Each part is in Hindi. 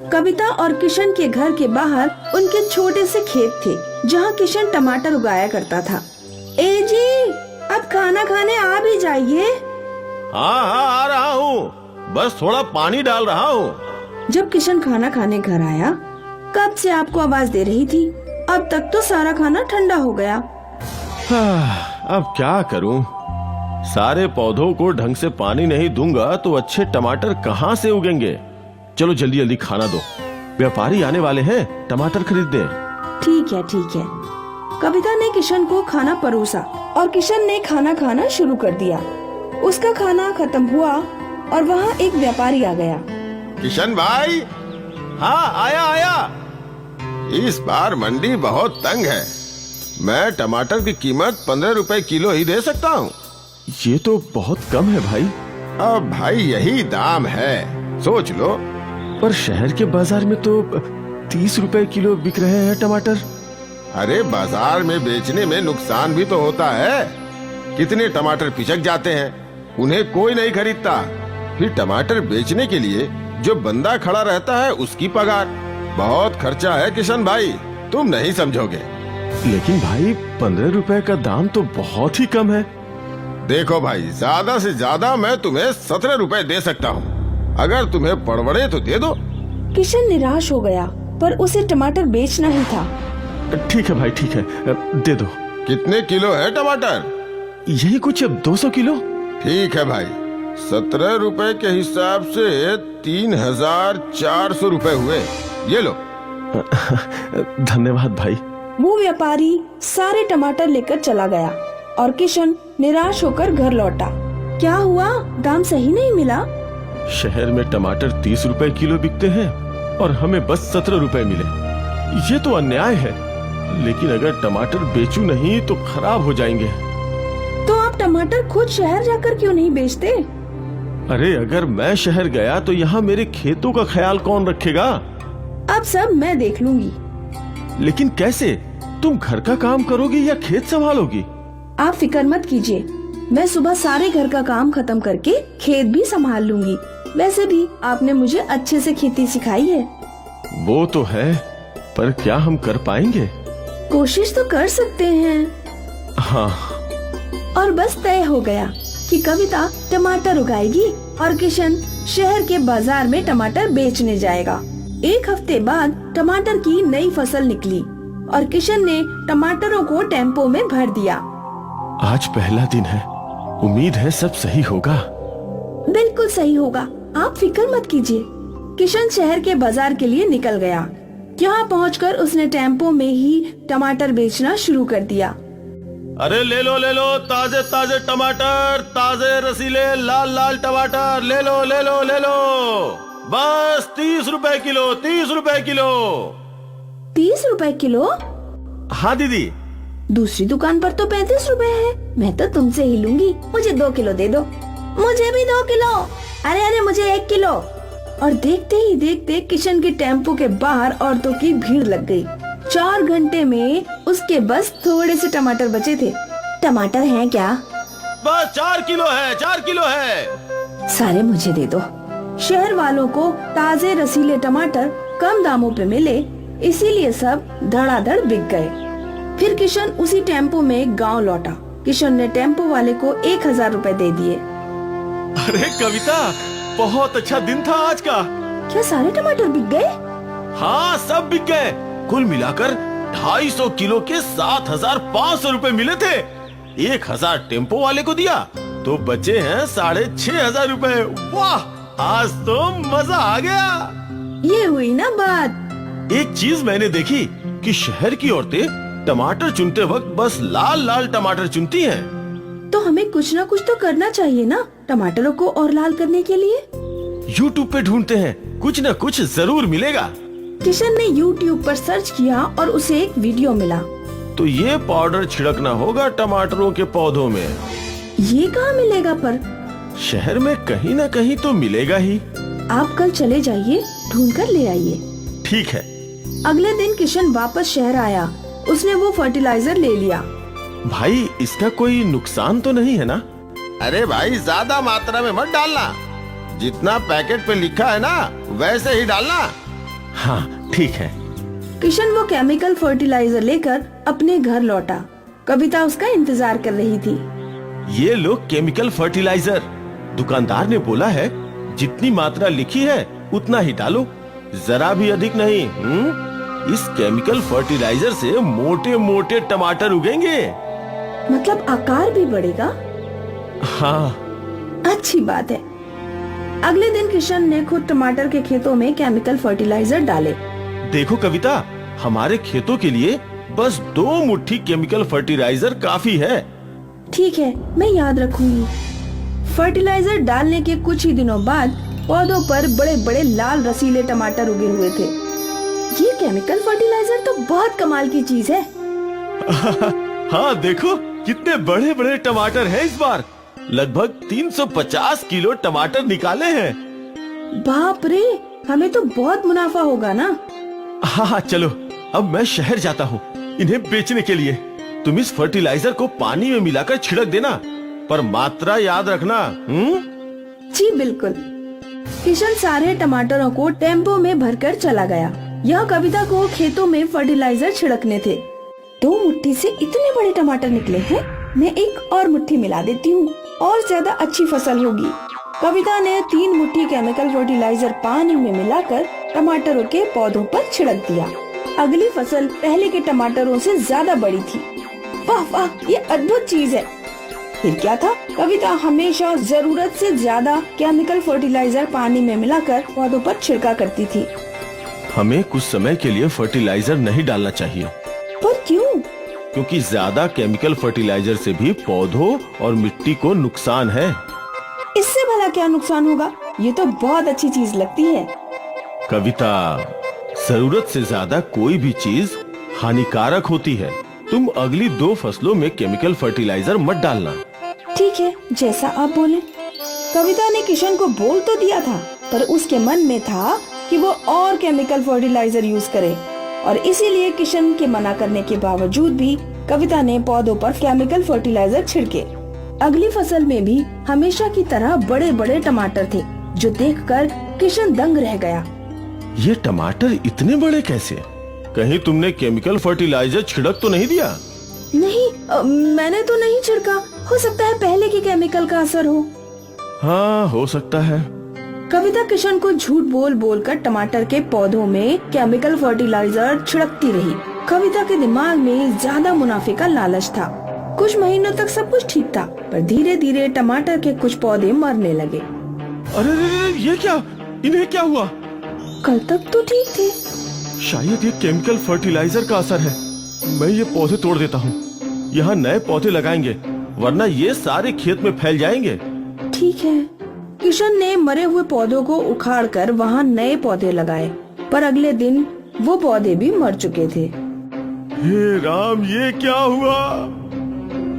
कविता और किशन के घर के बाहर उनके छोटे से खेत थे, जहाँ किशन टमाटर उगाया करता था। ए जी, अब खाना खाने आ भी जाइए। हाँ हाँ, आ रहा हूँ, बस थोड़ा पानी डाल रहा हूँ। जब किशन खाना खाने घर आया, कब से आपको आवाज दे रही थी, अब तक तो सारा खाना ठंडा हो गया। अब क्या करूँ, सारे पौधों को ढंग से पानी नहीं दूंगा तो अच्छे टमाटर कहाँ से उगेंगे। चलो जल्दी जल्दी खाना दो, व्यापारी आने वाले हैं टमाटर खरीदने। ठीक है ठीक है। कविता ने किशन को खाना परोसा और किशन ने खाना खाना शुरू कर दिया। उसका खाना खत्म हुआ और वहाँ एक व्यापारी आ गया। किशन भाई, हाँ आया आया। इस बार मंडी बहुत तंग है, मैं टमाटर की कीमत 15 रुपए किलो ही दे सकता हूँ। ये तो बहुत कम है भाई। अब भाई यही दाम है, सोच लो। पर शहर के बाजार में तो 30 रुपए किलो बिक रहे हैं टमाटर। अरे बाजार में बेचने में नुकसान भी तो होता है, कितने टमाटर पिचक जाते हैं, उन्हें कोई नहीं खरीदता। फिर टमाटर बेचने के लिए जो बंदा खड़ा रहता है उसकी पगार, बहुत खर्चा है किशन भाई, तुम नहीं समझोगे। लेकिन भाई 15 रुपए का दाम तो बहुत ही कम है। देखो भाई, ज्यादा से ज्यादा मैं तुम्हें 17 रुपए दे सकता हूँ, अगर तुम्हें पड़वड़े तो दे दो। किशन निराश हो गया, पर उसे टमाटर बेचना ही था। ठीक है भाई, ठीक है, दे दो। कितने किलो है टमाटर? यही कुछ 200 किलो। ठीक है भाई, 17 रुपए के हिसाब से 3400 रुपए हुए, ये लो। धन्यवाद भाई। वो व्यापारी सारे टमाटर लेकर चला गया और किशन निराश होकर घर लौटा। क्या हुआ, दाम सही नहीं मिला? शहर में टमाटर 30 रुपए किलो बिकते हैं और हमें बस 17 रुपए मिले, ये तो अन्याय है। लेकिन अगर टमाटर बेचूं नहीं तो खराब हो जाएंगे। तो आप टमाटर खुद शहर जाकर क्यों नहीं बेचते? अरे अगर मैं शहर गया तो यहाँ मेरे खेतों का ख्याल कौन रखेगा? अब सब मैं देख लूंगी। लेकिन कैसे? तुम घर का काम करोगी या खेत संभालोगी? आप फिक्र मत कीजिए, मैं सुबह सारे घर का काम खत्म करके खेत भी संभाल लूंगी। वैसे भी आपने मुझे अच्छे से खेती सिखाई है। वो तो है, पर क्या हम कर पाएंगे? कोशिश तो कर सकते हैं। हाँ। और बस तय हो गया कि कविता टमाटर उगाएगी और किशन शहर के बाजार में टमाटर बेचने जाएगा। एक हफ्ते बाद टमाटर की नई फसल निकली और किशन ने टमाटरों को टेम्पो में भर दिया। आज पहला दिन है, उम्मीद है सब सही होगा। बिल्कुल सही होगा, आप फिक्र मत कीजिए। किशन शहर के बाजार के लिए निकल गया। यहाँ पहुंचकर उसने टेम्पो में ही टमाटर बेचना शुरू कर दिया। अरे ले लो ताजे ताजे टमाटर, ताजे रसीले लाल लाल टमाटर, ले लो ले लो ले लो, बस 30 रुपए किलो, 30 रुपए किलो। 30 रुपए किलो? हाँ दीदी। दूसरी दुकान पर तो 35 रुपए है, मैं तो तुमसे ही लूंगी, मुझे 2 किलो दे दो। मुझे भी 2 किलो। अरे अरे मुझे 1 किलो। और देखते ही देखते किशन के टेम्पो के बाहर औरतों की भीड़ लग गई। 4 घंटे में उसके बस थोड़े से टमाटर बचे थे। टमाटर हैं क्या? बस 4 किलो है, 4 किलो है। सारे मुझे दे दो। शहर वालों को ताजे रसीले टमाटर कम दामों पे मिले, इसीलिए सब धड़ाधड़ बिक गए। फिर किशन उसी टेम्पो में गांव लौटा। किशन ने टेम्पो वाले को 1000 रुपए दे दिए। अरे कविता, बहुत अच्छा दिन था आज का। क्या सारे टमाटर बिक गए? हाँ सब बिक गए, कुल मिलाकर 250 किलो के 7500 रुपए मिले थे। 1000 टेम्पो वाले को दिया तो बचे हैं 6500 रुपए। वाह, आज तो मजा आ गया। ये हुई ना बात। एक चीज मैंने देखी कि शहर की औरतें टमाटर चुनते वक्त बस लाल लाल टमाटर चुनती हैं। तो हमें कुछ ना कुछ तो करना चाहिए ना टमाटरों को और लाल करने के लिए। YouTube पे ढूंढते हैं, कुछ न कुछ जरूर मिलेगा। किशन ने YouTube पर सर्च किया और उसे एक वीडियो मिला। तो ये पाउडर छिड़कना होगा टमाटरों के पौधों में। ये कहाँ मिलेगा पर? शहर में कहीं न कहीं तो मिलेगा ही। आप कल चले जाइए, ढूंढ कर ले आइए। ठीक है। अगले दिन किशन वापस शहर आया। उसने वो फर्टिलाइजर ले लिया। भाई इसका कोई नुकसान तो नहीं है ना? अरे भाई ज्यादा मात्रा में मत डालना, जितना पैकेट पे लिखा है ना वैसे ही डालना। हाँ ठीक है। किशन वो केमिकल फर्टिलाइजर लेकर अपने घर लौटा। कविता उसका इंतजार कर रही थी। ये लो केमिकल फर्टिलाइजर। दुकानदार ने बोला है जितनी मात्रा लिखी है उतना ही डालो, जरा भी अधिक नहीं। इस केमिकल फर्टिलाइजर से मोटे मोटे टमाटर उगेंगे। मतलब आकार भी बढ़ेगा? हाँ। अच्छी बात है। अगले दिन किशन ने खुद टमाटर के खेतों में केमिकल फर्टिलाइजर डाले। देखो कविता, हमारे खेतों के लिए बस 2 मुट्ठी केमिकल फर्टिलाइजर काफी है। ठीक है, मैं याद रखूंगी। फर्टिलाइजर डालने के कुछ ही दिनों बाद पौधों पर बड़े बड़े लाल रसीले टमाटर उगे हुए थे। ये केमिकल फर्टिलाइजर तो बहुत कमाल की चीज है। हाँ देखो कितने बड़े बड़े टमाटर हैं इस बार। लगभग 350 किलो टमाटर निकाले हैं। बाप रे, हमें तो बहुत मुनाफा होगा ना। हाँ चलो, अब मैं शहर जाता हूँ इन्हें बेचने के लिए। तुम इस फर्टिलाइजर को पानी में मिलाकर छिड़क देना, पर मात्रा याद रखना। जी बिल्कुल। किशन सारे टमाटरों को टेम्पो में भरकर चला गया। यह कविता को खेतों में फर्टिलाइजर छिड़कने थे। 2 मुट्ठी से इतने बड़े टमाटर निकले हैं। मैं एक और मुट्ठी मिला देती हूँ और ज्यादा अच्छी फसल होगी। कविता ने 3 मुट्ठी केमिकल फर्टिलाइजर पानी में मिलाकर टमाटरों के पौधों पर छिड़क दिया। अगली फसल पहले के टमाटरों से ज्यादा बड़ी थी। वाह वाह, ये अद्भुत चीज है। फिर क्या था, कविता हमेशा जरूरत से ज्यादा केमिकल फर्टिलाइजर पानी में मिलाकर पौधों पर छिड़का करती थी। हमें कुछ समय के लिए फर्टिलाइजर नहीं डालना चाहिए। पर क्यों? क्योंकि ज्यादा केमिकल फर्टिलाइजर से भी पौधों और मिट्टी को नुकसान है। इससे भला क्या नुकसान होगा? ये तो बहुत अच्छी चीज लगती है। कविता, जरूरत से ज्यादा कोई भी चीज हानिकारक होती है। तुम अगली 2 फसलों में केमिकल फर्टिलाइजर मत डालना। ठीक है, जैसा आप बोले। कविता ने किशन को बोल तो दिया था, पर उसके मन में था कि वो और केमिकल फर्टिलाइजर यूज करे, और इसीलिए किशन के मना करने के बावजूद भी कविता ने पौधों पर केमिकल फर्टिलाइजर छिड़के। अगली फसल में भी हमेशा की तरह बड़े बड़े टमाटर थे, जो देखकर किशन दंग रह गया। ये टमाटर इतने बड़े कैसे? कहीं तुमने केमिकल फर्टिलाइजर छिड़क तो नहीं दिया? नहीं, मैंने तो नहीं छिड़का। हो सकता है पहले के केमिकल का असर हो। हाँ, हो सकता है। कविता किशन को झूठ बोल बोल कर टमाटर के पौधों में केमिकल फर्टिलाइजर छिड़कती रही। कविता के दिमाग में ज्यादा मुनाफे का लालच था। कुछ महीनों तक सब कुछ ठीक था, पर धीरे धीरे टमाटर के कुछ पौधे मरने लगे। अरे ये क्या? इन्हें क्या हुआ? कल तक तो ठीक थे। शायद ये केमिकल फर्टिलाइजर का असर है। मैं ये पौधे तोड़ देता हूँ। यहाँ नए पौधे लगाएंगे, वरना ये सारे खेत में फैल जाएंगे। ठीक है। किशन ने मरे हुए पौधों को उखाड़कर वहाँ नए पौधे लगाए, पर अगले दिन वो पौधे भी मर चुके थे। हे राम, ये क्या हुआ?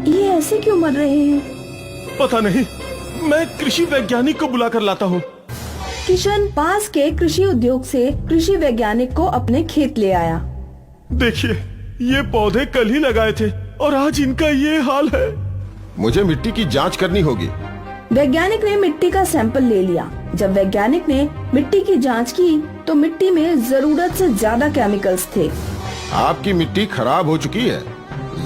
ये ऐसे क्यों मर रहे हैं? पता नहीं, मैं कृषि वैज्ञानिक को बुला कर लाता हूँ। किशन पास के कृषि उद्योग से कृषि वैज्ञानिक को अपने खेत ले आया। देखिए, ये पौधे कल ही लगाए थे और आज इनका ये हाल है। मुझे मिट्टी की जांच करनी होगी। वैज्ञानिक ने मिट्टी का सैंपल ले लिया। जब वैज्ञानिक ने मिट्टी की जांच की, तो मिट्टी में जरूरत से ज्यादा केमिकल्स थे। आपकी मिट्टी खराब हो चुकी है।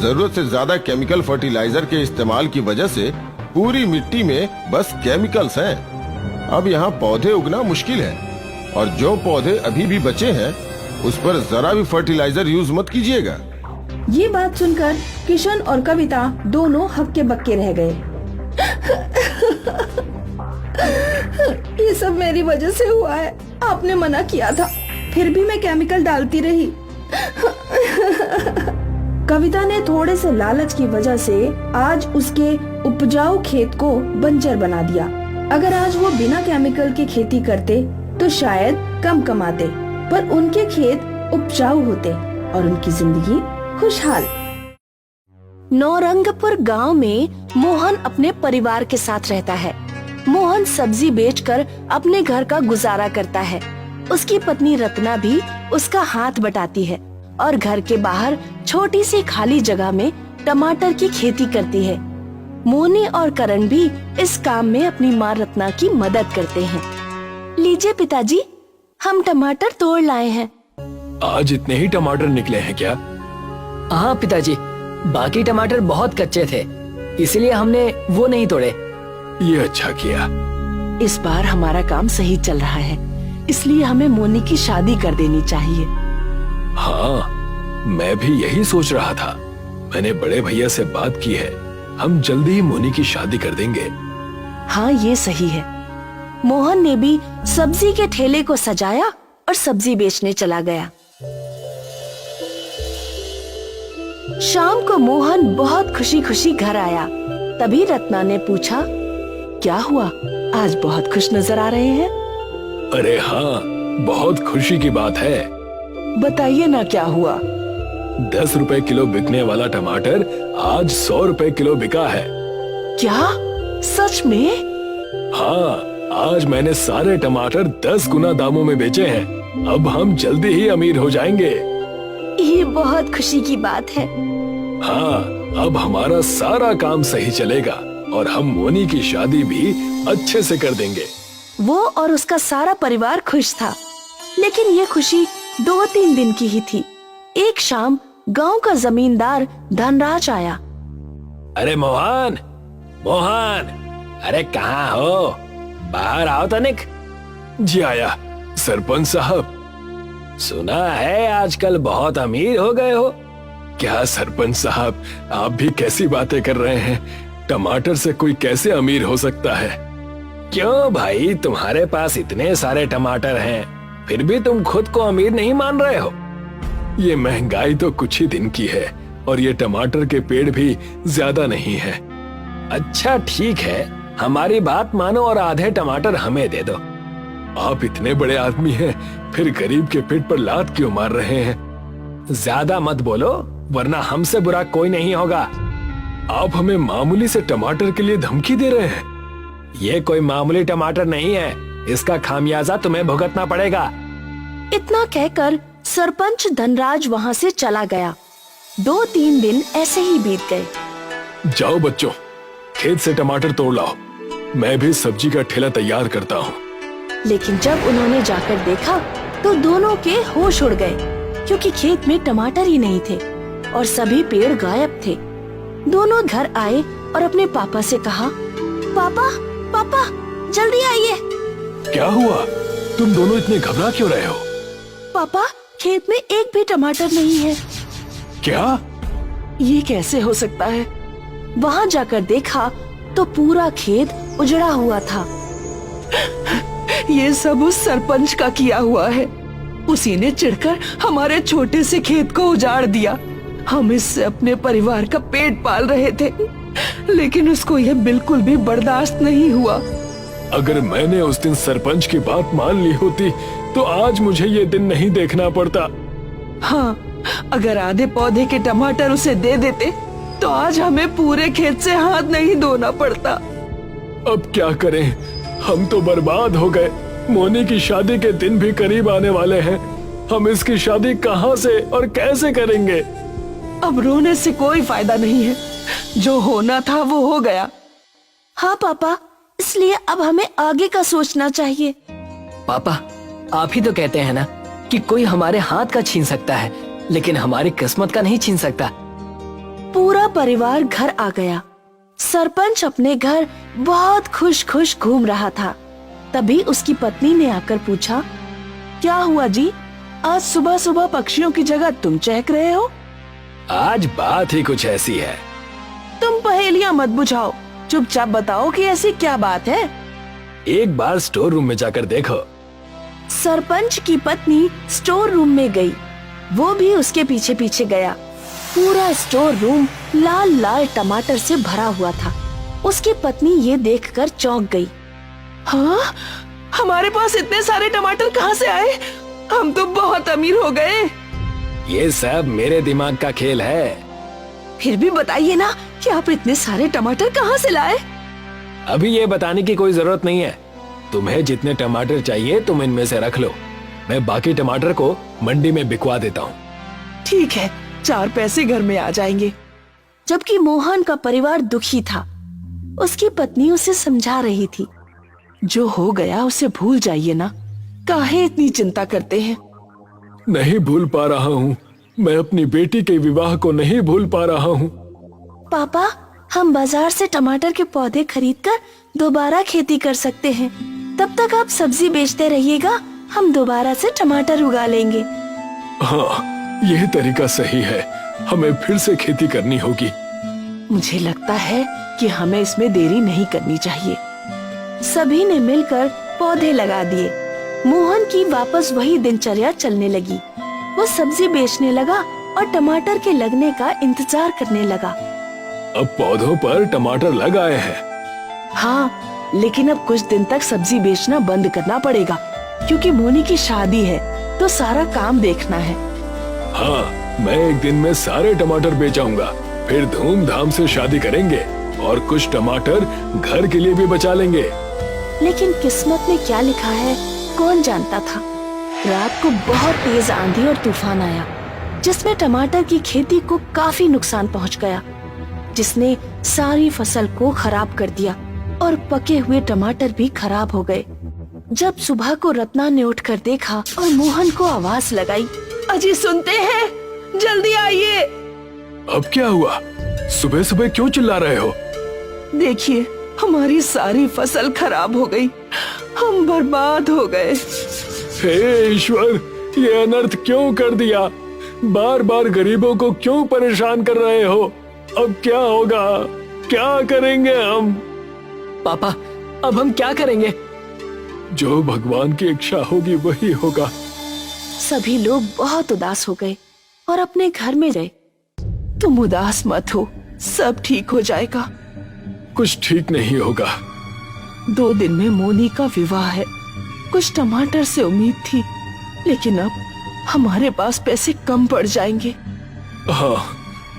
जरूरत से ज्यादा केमिकल फर्टिलाइजर के इस्तेमाल की वजह से पूरी मिट्टी में बस केमिकल्स हैं। अब यहाँ पौधे उगना मुश्किल है, और जो पौधे अभी भी बचे हैं उस पर जरा भी फर्टिलाइजर यूज मत कीजिएगा। ये बात सुनकर किशन और कविता दोनों हक्के बक्के रह गए। ये सब मेरी वजह से हुआ है। आपने मना किया था, फिर भी मैं केमिकल डालती रही। कविता ने थोड़े से लालच की वजह से आज उसके उपजाऊ खेत को बंजर बना दिया। अगर आज वो बिना केमिकल की खेती करते तो शायद कम कमाते, पर उनके खेत उपजाऊ होते और उनकी जिंदगी खुशहाल। नौरंगपुर गांव में मोहन अपने परिवार के साथ रहता है। मोहन सब्जी बेचकर अपने घर का गुजारा करता है। उसकी पत्नी रत्ना भी उसका हाथ बटाती है और घर के बाहर छोटी सी खाली जगह में टमाटर की खेती करती है। मोनी और करण भी इस काम में अपनी माँ रत्ना की मदद करते हैं। लीजिए पिताजी, हम टमाटर तोड़ लाए हैं। आज इतने ही टमाटर निकले हैं क्या? हाँ पिताजी, बाकी टमाटर बहुत कच्चे थे, इसलिए हमने वो नहीं तोड़े। ये अच्छा किया। इस बार हमारा काम सही चल रहा है, इसलिए हमें मोनी की शादी कर देनी चाहिए। हाँ, मैं भी यही सोच रहा था। मैंने बड़े भैया से बात की है, हम जल्दी ही मोनी की शादी कर देंगे। हाँ, ये सही है। मोहन ने भी सब्जी के ठेले को सजाया और सब्जी बेचने चला गया। शाम को मोहन बहुत खुशी खुशी घर आया। तभी रत्ना ने पूछा, क्या हुआ, आज बहुत खुश नजर आ रहे हैं? अरे हाँ, बहुत खुशी की बात है। बताइए ना क्या हुआ। 10 रुपए किलो बिकने वाला टमाटर आज 100 रुपए किलो बिका है। क्या, सच में? हाँ, आज मैंने सारे टमाटर 10 गुना दामों में बेचे हैं। अब हम जल्दी ही अमीर हो जाएंगे। ये बहुत खुशी की बात है। हाँ, अब हमारा सारा काम सही चलेगा और हम मोनी की शादी भी अच्छे से कर देंगे। वो और उसका सारा परिवार खुश था, लेकिन ये खुशी 2-3 दिन की ही थी। एक शाम गांव का जमींदार धनराज आया। अरे मोहन, मोहन, अरे कहाँ हो? बाहर आओ तनिक। जी आया। सरपंच साहब, सुना है आजकल बहुत अमीर हो गए हो। क्या सरपंच साहब, आप भी कैसी बातें कर रहे हैं? टमाटर से कोई कैसे अमीर हो सकता है? क्यों भाई, तुम्हारे पास इतने सारे टमाटर हैं, फिर भी तुम खुद को अमीर नहीं मान रहे हो? ये महंगाई तो कुछ ही दिन की है और ये टमाटर के पेड़ भी ज्यादा नहीं है। अच्छा ठीक है, हमारी बात मानो और आधे टमाटर हमें दे दो। आप इतने बड़े आदमी हैं, फिर गरीब के पेट पर लात क्यों मार रहे हैं? ज्यादा मत बोलो, वरना हमसे बुरा कोई नहीं होगा। आप हमें मामूली से टमाटर के लिए धमकी दे रहे हैं। ये कोई मामूली टमाटर नहीं है, इसका खामियाजा तुम्हें भुगतना पड़ेगा। इतना कहकर सरपंच धनराज वहाँ से चला गया। 2-3 दिन ऐसे ही बीत गए। जाओ बच्चों, खेत से टमाटर तोड़ लाओ, मैं भी सब्जी का ठेला तैयार करता हूँ। लेकिन जब उन्होंने जाकर देखा तो दोनों के होश उड़ गए, क्योंकि खेत में टमाटर ही नहीं थे और सभी पेड़ गायब थे। दोनों घर आए और अपने पापा से कहा, पापा, पापा, जल्दी आइए। क्या हुआ? तुम दोनों इतने घबरा क्यों रहे हो? पापा, खेत में एक भी टमाटर नहीं है। क्या? ये कैसे हो सकता है? वहाँ जाकर देखा तो पूरा खेत उजड़ा हुआ था। ये सब उस सरपंच का किया हुआ है। उसी ने चिढ़कर हमारे छोटे से खेत को उजाड़ दिया। हम इससे अपने परिवार का पेट पाल रहे थे, लेकिन उसको यह बिल्कुल भी बर्दाश्त नहीं हुआ। अगर मैंने उस दिन सरपंच की बात मान ली होती तो आज मुझे ये दिन नहीं देखना पड़ता। हाँ, अगर आधे पौधे के टमाटर उसे दे देते तो आज हमें पूरे खेत से हाथ नहीं धोना पड़ता। अब क्या करें, हम तो बर्बाद हो गए। मोनी की शादी के दिन भी करीब आने वाले हैं। हम इसकी शादी कहाँ से और कैसे करेंगे? अब रोने से कोई फायदा नहीं है, जो होना था वो हो गया। हाँ पापा, इसलिए अब हमें आगे का सोचना चाहिए। पापा, आप ही तो कहते हैं ना कि कोई हमारे हाथ का छीन सकता है, लेकिन हमारी किस्मत का नहीं छीन सकता। पूरा परिवार घर आ गया। सरपंच अपने घर बहुत खुश खुश घूम रहा था। तभी उसकी पत्नी ने आकर पूछा, क्या हुआ जी, आज सुबह सुबह पक्षियों की जगह तुम चहक रहे हो? आज बात ही कुछ ऐसी है। तुम पहेलियां मत बुझाओ, चुपचाप बताओ कि ऐसी क्या बात है। एक बार स्टोर रूम में जाकर देखो। सरपंच की पत्नी स्टोर रूम में गई। वो भी उसके पीछे पीछे गया। पूरा स्टोर रूम लाल लाल टमाटर से भरा हुआ था। उसकी पत्नी ये देखकर चौंक गई। हाँ, हमारे पास इतने सारे टमाटर कहाँ से आए? हम तो बहुत अमीर हो गए। ये सब मेरे दिमाग का खेल है। फिर भी बताइए ना कि आप इतने सारे टमाटर कहाँ से लाए? अभी ये बताने की कोई जरूरत नहीं है। तुम्हें जितने टमाटर चाहिए तुम इनमें से रख लो, मैं बाकी टमाटर को मंडी में बिकवा देता हूँ। ठीक है, 4 पैसे घर में आ जाएंगे। जबकि मोहन का परिवार दुखी था। उसकी पत्नी उसे समझा रही थी, जो हो गया उसे भूल जाइए ना। काहे इतनी चिंता करते हैं? नहीं भूल पा रहा हूँ, मैं अपनी बेटी के विवाह को नहीं भूल पा रहा हूँ। पापा, हम बाजार से टमाटर के पौधे खरीदकर दोबारा खेती कर सकते हैं। तब तक आप सब्जी बेचते रहिएगा, हम दोबारा से टमाटर उगा लेंगे। हाँ, यह तरीका सही है। हमें फिर से खेती करनी होगी। मुझे लगता है कि हमें इसमें देरी नहीं करनी चाहिए। सभी ने मिलकर पौधे लगा दिए। मोहन की वापस वही दिनचर्या चलने लगी। वो सब्जी बेचने लगा और टमाटर के लगने का इंतजार करने लगा। अब पौधों पर टमाटर लग आए हैं। हाँ, लेकिन अब कुछ दिन तक सब्जी बेचना बंद करना पड़ेगा, क्योंकि मोनी की शादी है तो सारा काम देखना है। हाँ, मैं एक दिन में सारे टमाटर बेच आऊंगा। फिर धूमधाम से शादी करेंगे और कुछ टमाटर घर के लिए भी बचा लेंगे। लेकिन किस्मत में क्या लिखा है कौन जानता था। रात को बहुत तेज आंधी और तूफान आया, जिसमें टमाटर की खेती को काफी नुकसान पहुंच गया, जिसने सारी फसल को खराब कर दिया और पके हुए टमाटर भी खराब हो गए। जब सुबह को रत्ना ने उठकर देखा और मोहन को आवाज लगाई, अजी सुनते हैं, जल्दी आइए। अब क्या हुआ? सुबह सुबह क्यों चिल्ला रहे हो? देखिए, हमारी सारी फसल खराब हो गई, हम बर्बाद हो गए। हे ईश्वर, ये अनर्थ क्यों कर दिया? बार बार गरीबों को क्यों परेशान कर रहे हो? अब क्या होगा? क्या करेंगे हम? पापा, अब हम क्या करेंगे? जो भगवान की इच्छा होगी वही होगा। सभी लोग बहुत उदास हो गए और अपने घर में गए। तुम उदास मत हो, सब ठीक हो जाएगा। कुछ ठीक नहीं होगा। 2 दिन में मोनी का विवाह है। कुछ टमाटर से उम्मीद थी, लेकिन अब हमारे पास पैसे कम पड़ जाएंगे। हाँ,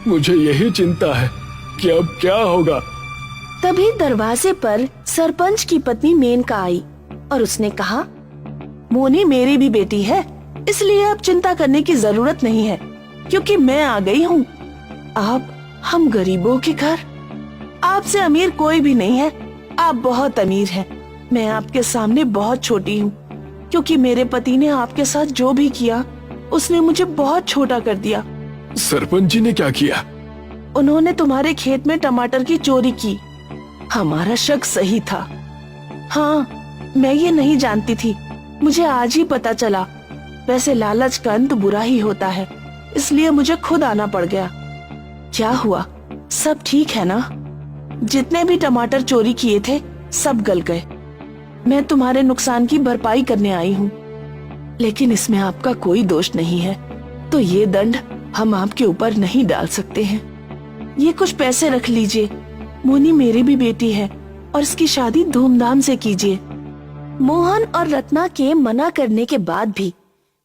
मुझे यही चिंता है कि अब क्या होगा। तभी दरवाजे पर सरपंच की पत्नी मेनका आई और उसने कहा, मोनी मेरी भी बेटी है, इसलिए अब चिंता करने की जरूरत नहीं है, क्योंकि मैं आ गई हूँ। आप हम गरीबों के घर, आपसे अमीर कोई भी नहीं है। आप बहुत अमीर हैं। मैं आपके सामने बहुत छोटी हूँ, क्योंकि मेरे पति ने आपके साथ जो भी किया, उसने मुझे बहुत छोटा कर दिया। सरपंच जी ने क्या किया? उन्होंने तुम्हारे खेत में टमाटर की चोरी की। हमारा शक सही था। हाँ, मैं ये नहीं जानती थी, मुझे आज ही पता चला। वैसे लालच का अंत बुरा ही होता है, इसलिए मुझे खुद आना पड़ गया। क्या हुआ? सब ठीक है ना? जितने भी टमाटर चोरी किए थे सब गल गए। मैं तुम्हारे नुकसान की भरपाई करने आई हूँ, लेकिन इसमें आपका कोई दोष नहीं है, तो ये दंड हम आपके ऊपर नहीं डाल सकते हैं। ये कुछ पैसे रख लीजिए। मोनी मेरी भी बेटी है और इसकी शादी धूमधाम से कीजिए। मोहन और रत्ना के मना करने के बाद भी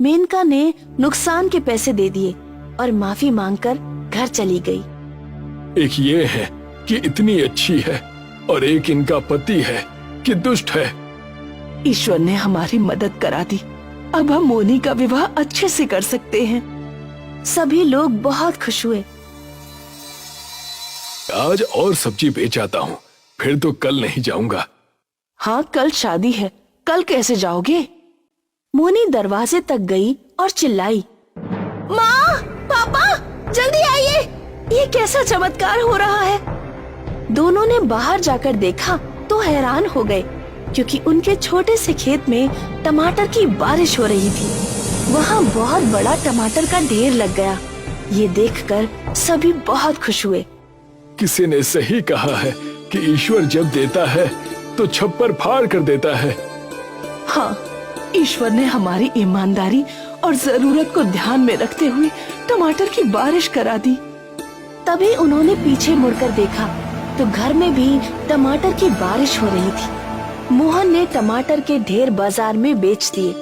मेनका ने नुकसान के पैसे दे दिए और माफी मांगकर घर चली गई। एक ये है कि इतनी अच्छी है और एक इनका पति है कि दुष्ट है। ईश्वर ने हमारी मदद करा दी। अब हम मोनी का विवाह अच्छे से कर सकते हैं। सभी लोग बहुत खुश हुए। आज और सब्जी बेच आता हूँ, फिर तो कल नहीं जाऊंगा। हाँ, कल शादी है, कल कैसे जाओगे? मोनी दरवाजे तक गई और चिल्लाई, माँ, पापा, जल्दी आइए, ये कैसा चमत्कार हो रहा है। दोनों ने बाहर जाकर देखा तो हैरान हो गए, क्योंकि उनके छोटे से खेत में टमाटर की बारिश हो रही थी। वहाँ बहुत बड़ा टमाटर का ढेर लग गया। ये देखकर सभी बहुत खुश हुए। किसी ने सही कहा है कि ईश्वर जब देता है तो छप्पर फाड़ कर देता है। हाँ, ईश्वर ने हमारी ईमानदारी और जरूरत को ध्यान में रखते हुए टमाटर की बारिश करा दी। तभी उन्होंने पीछे मुड़कर देखा तो घर में भी टमाटर की बारिश हो रही थी। मोहन ने टमाटर के ढेर बाजार में बेच दिए।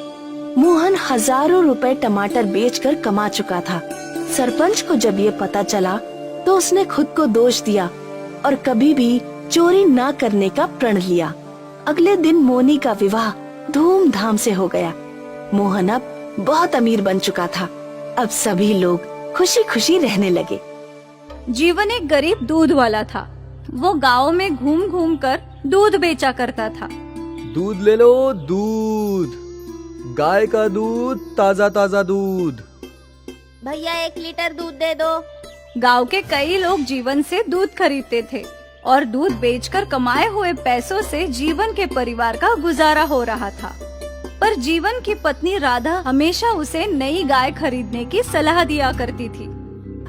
मोहन हजारों रुपए टमाटर बेचकर कमा चुका था। सरपंच को जब ये पता चला तो उसने खुद को दोष दिया और कभी भी चोरी ना करने का प्रण लिया। अगले दिन मोनी का विवाह धूमधाम से हो गया। मोहन अब बहुत अमीर बन चुका था। अब सभी लोग खुशी खुशी रहने लगे। जीवन एक गरीब दूध वाला था। वो गांव में घूम घूम कर दूध बेचा करता था। दूध ले लो दूध। गाय का दूध, ताजा ताजा दूध। भैया 1 लीटर दूध दे दो। गांव के कई लोग जीवन से दूध खरीदते थे और दूध बेचकर कमाए हुए पैसों से जीवन के परिवार का गुजारा हो रहा था। पर जीवन की पत्नी राधा हमेशा उसे नई गाय खरीदने की सलाह दिया करती थी।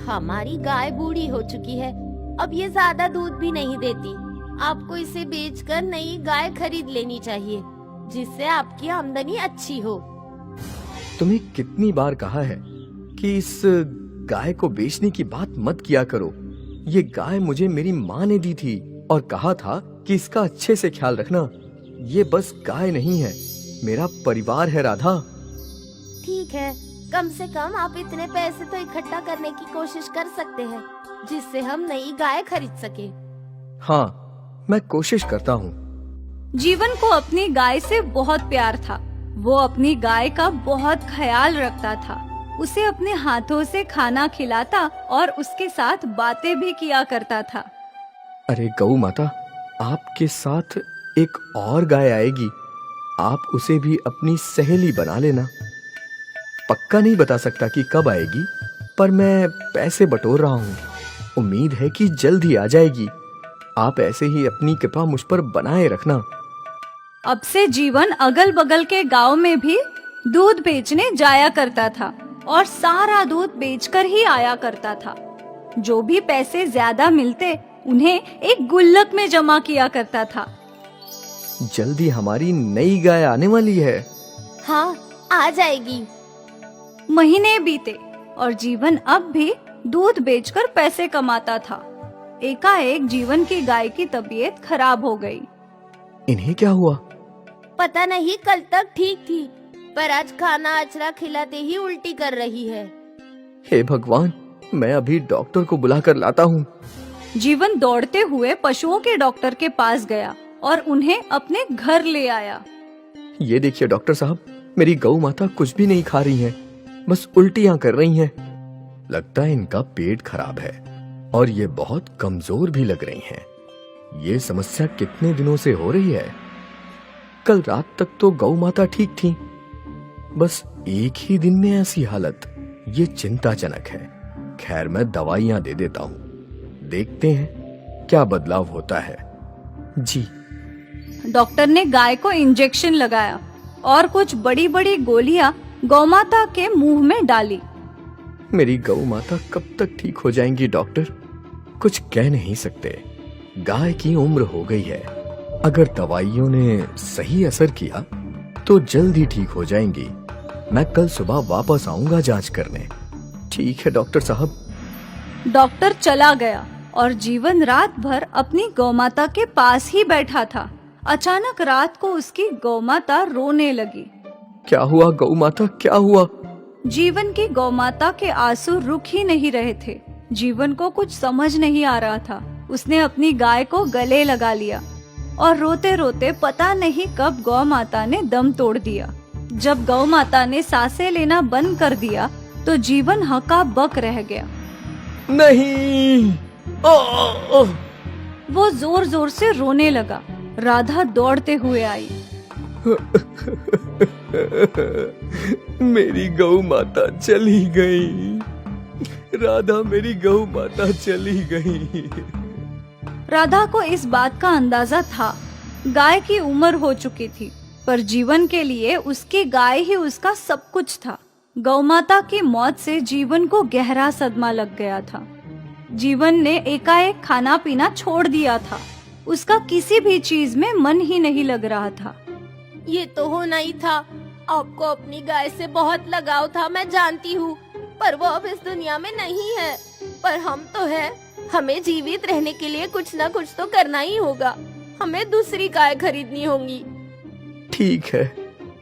हमारी गाय बूढ़ी हो चुकी है, अब ये ज्यादा दूध भी नहीं देती। आपको इसे बेचकर नई गाय खरीद लेनी चाहिए, जिससे आपकी आमदनी अच्छी हो। तुम्हें कितनी बार कहा है कि इस गाय को बेचने की बात मत किया करो। ये गाय मुझे मेरी माँ ने दी थी और कहा था कि इसका अच्छे से ख्याल रखना। ये बस गाय नहीं है, मेरा परिवार है राधा। ठीक है, कम से कम आप इतने पैसे तो इकट्ठा करने की कोशिश कर सकते हैं, जिससे हम नई गाय खरीद सके। हाँ, मैं कोशिश करता हूँ। जीवन को अपनी गाय से बहुत प्यार था। वो अपनी गाय का बहुत ख्याल रखता था। उसे अपने हाथों से खाना खिलाता और उसके साथ बातें भी किया करता था। अरे गौ माता, आपके साथ एक और गाय आएगी। आप उसे भी अपनी सहेली बना लेना। पक्का नहीं बता सकता कि कब आएगी, पर मैं पैसे बटोर रहा हूँ। उम्मीद है कि जल्द ही आ जाएगी। आप ऐसे ही अपनी कृपा मुझ पर बनाए रखना। अब से जीवन अगल बगल के गांव में भी दूध बेचने जाया करता था और सारा दूध बेचकर ही आया करता था। जो भी पैसे ज्यादा मिलते उन्हें एक गुल्लक में जमा किया करता था। जल्दी हमारी नई गाय आने वाली है। हाँ, आ जाएगी। महीने बीते और जीवन अब भी दूध बेचकर पैसे कमाता था। एकाएक जीवन की गाय की तबीयत खराब हो गई। इन्हें क्या हुआ? पता नहीं, कल तक ठीक थी, पर आज खाना अचरा खिलाते ही उल्टी कर रही है। हे भगवान, मैं अभी डॉक्टर को बुलाकर लाता हूँ। जीवन दौड़ते हुए पशुओं के डॉक्टर के पास गया और उन्हें अपने घर ले आया। ये देखिए डॉक्टर साहब, मेरी गौ माता कुछ भी नहीं खा रही हैं, बस उल्टियाँ कर रही हैं। लगता है इनका पेट खराब है और ये बहुत कमजोर भी लग रही हैं। ये समस्या कितने दिनों से हो रही है? कल रात तक तो गौ माता ठीक थी, बस एक ही दिन में ऐसी हालत, ये चिंताजनक है। खैर, मैं दवाइयां दे देता हूँ, देखते हैं क्या बदलाव होता है। जी। डॉक्टर ने गाय को इंजेक्शन लगाया और कुछ बड़ी बड़ी गोलियां गौमाता के मुंह में डाली। मेरी गौ माता कब तक ठीक हो जाएंगी डॉक्टर? कुछ कह नहीं सकते। गाय की उम्र हो गई है, अगर दवाइयों ने सही असर किया तो जल्द ही ठीक हो जाएंगी। मैं कल सुबह वापस आऊंगा जांच करने। ठीक है डॉक्टर साहब। डॉक्टर चला गया और जीवन रात भर अपनी गौमाता के पास ही बैठा था। अचानक रात को उसकी गौमाता रोने लगी। क्या हुआ गौ माता, क्या हुआ? जीवन की गौमाता के आंसू रुक ही नहीं रहे थे। जीवन को कुछ समझ नहीं आ रहा था। उसने अपनी गाय को गले लगा लिया और रोते रोते पता नहीं कब गौ माता ने दम तोड़ दिया। जब गौ माता ने सांसें लेना बंद कर दिया तो जीवन हक्का बक रह गया। नहीं। वो जोर जोर से रोने लगा। राधा दौड़ते हुए आई। मेरी गौ माता चली गई। राधा, मेरी गौ माता चली गई। राधा को इस बात का अंदाजा था। गाय की उम्र हो चुकी थी, पर जीवन के लिए उसकी गाय ही उसका सब कुछ था। गौमाता की मौत से जीवन को गहरा सदमा लग गया था। जीवन ने एकाएक खाना पीना छोड़ दिया था। उसका किसी भी चीज में मन ही नहीं लग रहा था। ये तो होना ही था। आपको अपनी गाय से बहुत लगाव था, मैं जानती हूँ, पर वो अब इस दुनिया में नहीं है। पर हम तो है। हमें जीवित रहने के लिए कुछ न कुछ तो करना ही होगा। हमें दूसरी गाय खरीदनी होगी। ठीक है।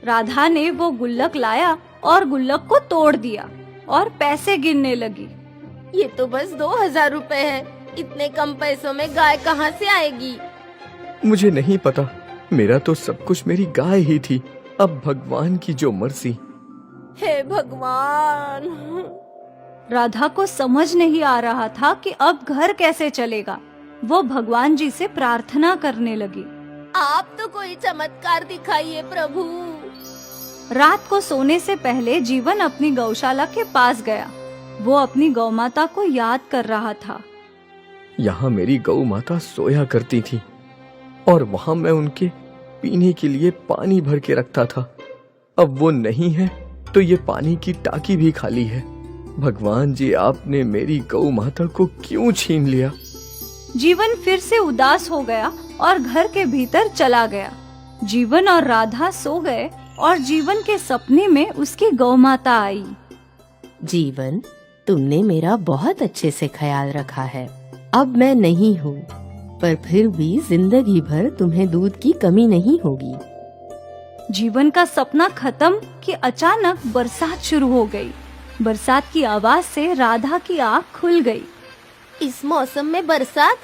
राधा ने वो गुल्लक लाया और गुल्लक को तोड़ दिया और पैसे गिनने लगी। ये तो बस 2000 रुपए है। इतने कम पैसों में गाय कहाँ से आएगी? मुझे नहीं पता, मेरा तो सब कुछ मेरी गाय ही थी। अब भगवान की जो मर्जी। हे भगवान। राधा को समझ नहीं आ रहा था कि अब घर कैसे चलेगा। वो भगवान जी से प्रार्थना करने लगी। आप तो कोई चमत्कार दिखाइए प्रभु। रात को सोने से पहले जीवन अपनी गौशाला के पास गया। वो अपनी गौ माता को याद कर रहा था। यहाँ मेरी गौ माता सोया करती थी और वहां मैं उनके पीने के लिए पानी भर के रखता था। अब वो नहीं है तो ये पानी की टाकी भी खाली है। भगवान जी, आपने मेरी गौ माता को क्यों छीन लिया? जीवन फिर से उदास हो गया और घर के भीतर चला गया। जीवन और राधा सो गए और जीवन के सपने में उसकी गौ माता आई। जीवन, तुमने मेरा बहुत अच्छे से ख्याल रखा है। अब मैं नहीं हूँ, पर फिर भी जिंदगी भर तुम्हें दूध की कमी नहीं होगी। जीवन का सपना खत्म कि अचानक बरसात शुरू हो गई। बरसात की आवाज से राधा की आँख खुल गई। इस मौसम में बरसात?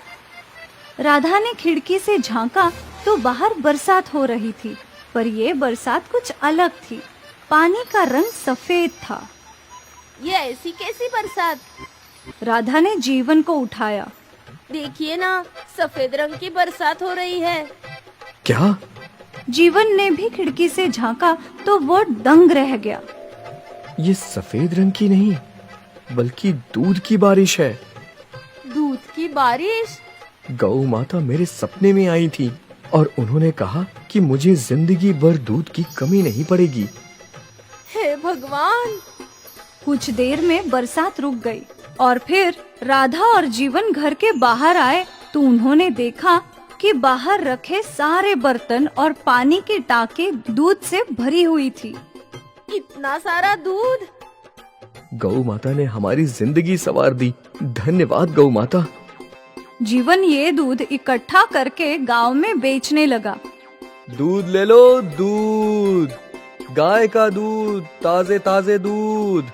राधा ने खिड़की से झांका तो बाहर बरसात हो रही थी, पर ये बरसात कुछ अलग थी। पानी का रंग सफेद था। ये ऐसी कैसी बरसात? राधा ने जीवन को उठाया। देखिए ना, सफेद रंग की बरसात हो रही है। क्या? जीवन ने भी खिड़की से झांका तो वो दंग रह गया। ये सफेद रंग की नहीं, बल्कि दूध की बारिश है। दूध की बारिश? गौ माता मेरे सपने में आई थी और उन्होंने कहा कि मुझे जिंदगी भर दूध की कमी नहीं पड़ेगी। हे भगवान! कुछ देर में बरसात रुक गई और फिर राधा और जीवन घर के बाहर आए तो उन्होंने देखा कि बाहर रखे सारे बर्तन और पानी की टांके दूध से भरी हुई थी। इतना सारा दूध! गौ माता ने हमारी जिंदगी संवार दी। धन्यवाद गौ माता। जीवन ये दूध इकट्ठा करके गांव में बेचने लगा। दूध ले लो, दूध, गाय का दूध, ताजे ताजे दूध।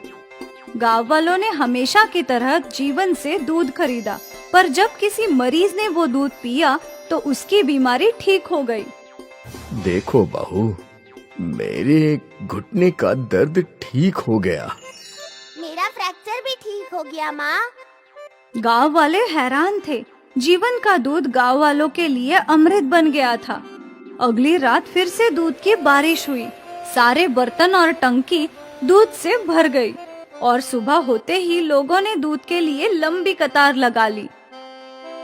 गांव वालों ने हमेशा की तरह जीवन से दूध खरीदा, पर जब किसी मरीज ने वो दूध पिया तो उसकी बीमारी ठीक हो गई। देखो बहू, मेरे घुटने का दर्द ठीक हो गया। मेरा फ्रैक्चर भी ठीक हो गया माँ। गांव वाले हैरान थे। जीवन का दूध गांव वालों के लिए अमृत बन गया था। अगली रात फिर से दूध की बारिश हुई। सारे बर्तन और टंकी दूध से भर गई और सुबह होते ही लोगों ने दूध के लिए लंबी कतार लगा ली।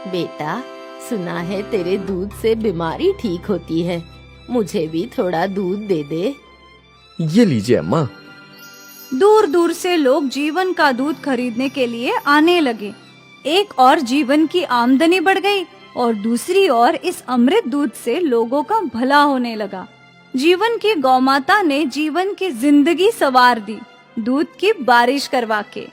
बेटा, सुना है तेरे दूध से बीमारी ठीक होती है। मुझे भी थोड़ा दूध दे दे। ये लीजिए अम्मा। दूर दूर से लोग जीवन का दूध खरीदने के लिए आने लगे। एक और जीवन की आमदनी बढ़ गई और दूसरी ओर इस अमृत दूध से लोगों का भला होने लगा। जीवन की गौ माता ने जीवन की जिंदगी संवार दी, दूध की बारिश करवा के।